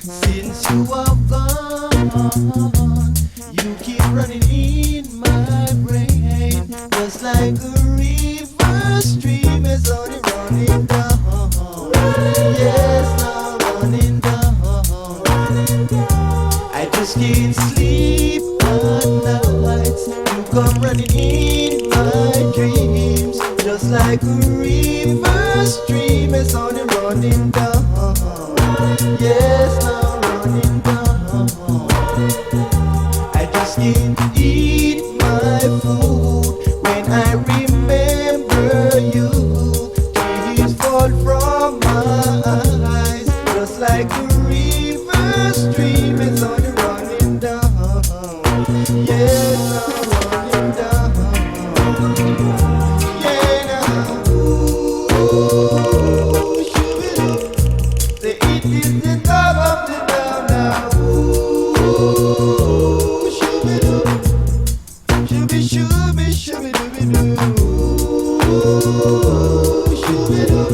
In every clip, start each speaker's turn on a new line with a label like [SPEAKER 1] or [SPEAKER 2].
[SPEAKER 1] Since you have gone, you keep running in my brain, just like a river stream is only running down. Yes, now running down. I just can't sleep at nights. You come running in my dreams, just like a river stream is only running down. Yes, now running down. I just can't eat my food when I remember you. Tears fall from my eyes, just like a river stream is only running down. Yes, now running down. Yeah, now. Ooh, shoo-be-doo. Say it is the top of the down now. Ooh, shoo-be-doo. Shooby, shooby, shooby-dooby-doo. Ooh, shooby-doo.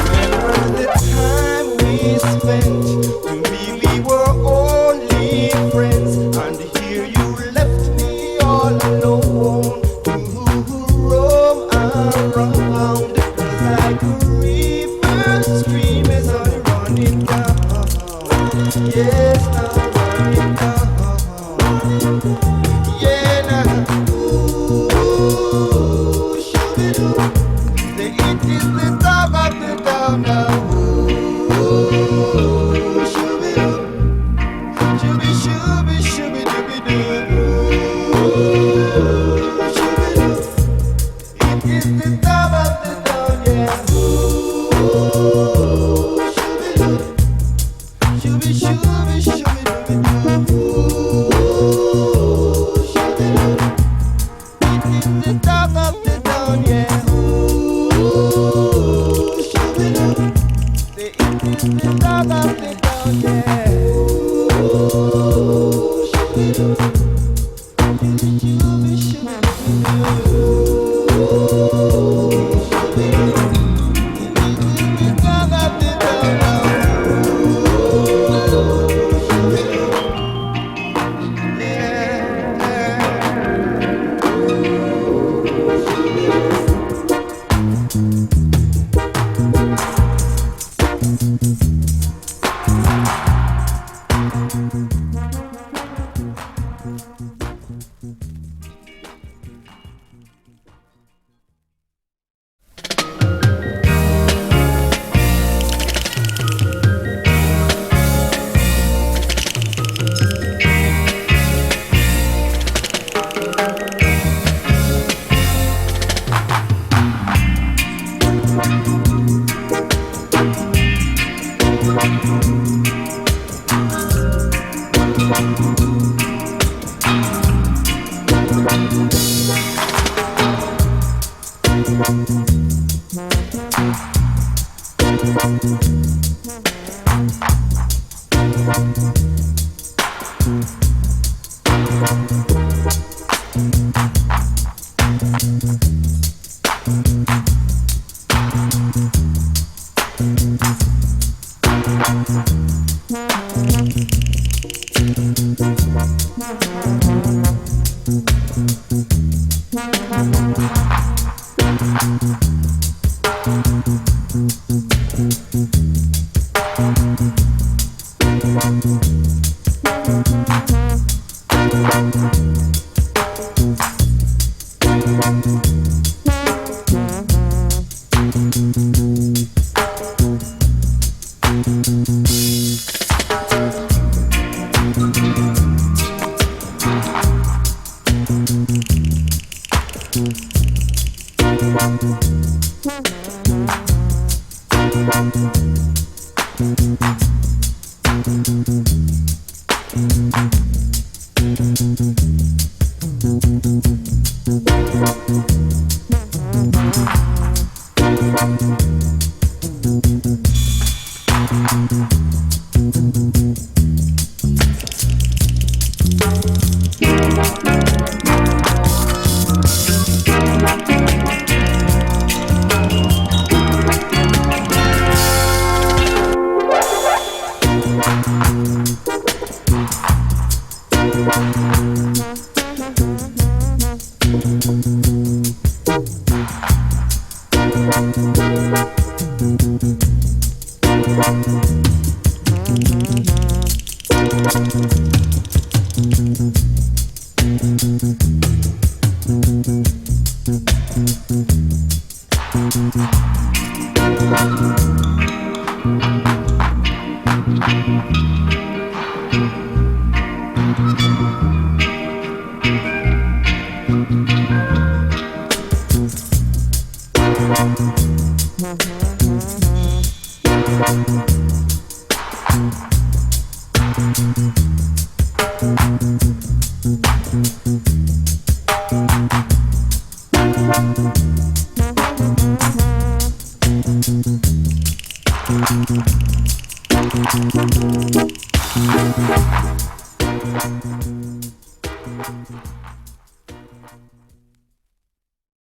[SPEAKER 1] Remember the time we spent when we were only friends, and here you left me all alone to roam around, just like a river stream is only running down. Yes, now running down. Yeah, now. Ooh, shoo-be-doo. Say it is the top of the down now. Ooh, shoo-be-doo. Shooby, shooby, shooby-dooby-doo. Ooh, shoo-be-doo. It is the top of the down, yeah. Ooh, shoo-be-doo. Shooby, shooby, shooby-dooby-doo. Ooh, shoo-be-doo. It is the top of the down, yeah. Ooh, shoo-be-doo. Say it is the top of the down, yeah. Ooh, shoo-be-doo. Shooby, shooby, shooby-doo. Ooh, shoo-be-doo. It is the top of the down now. Ooh, shoo-be-doo.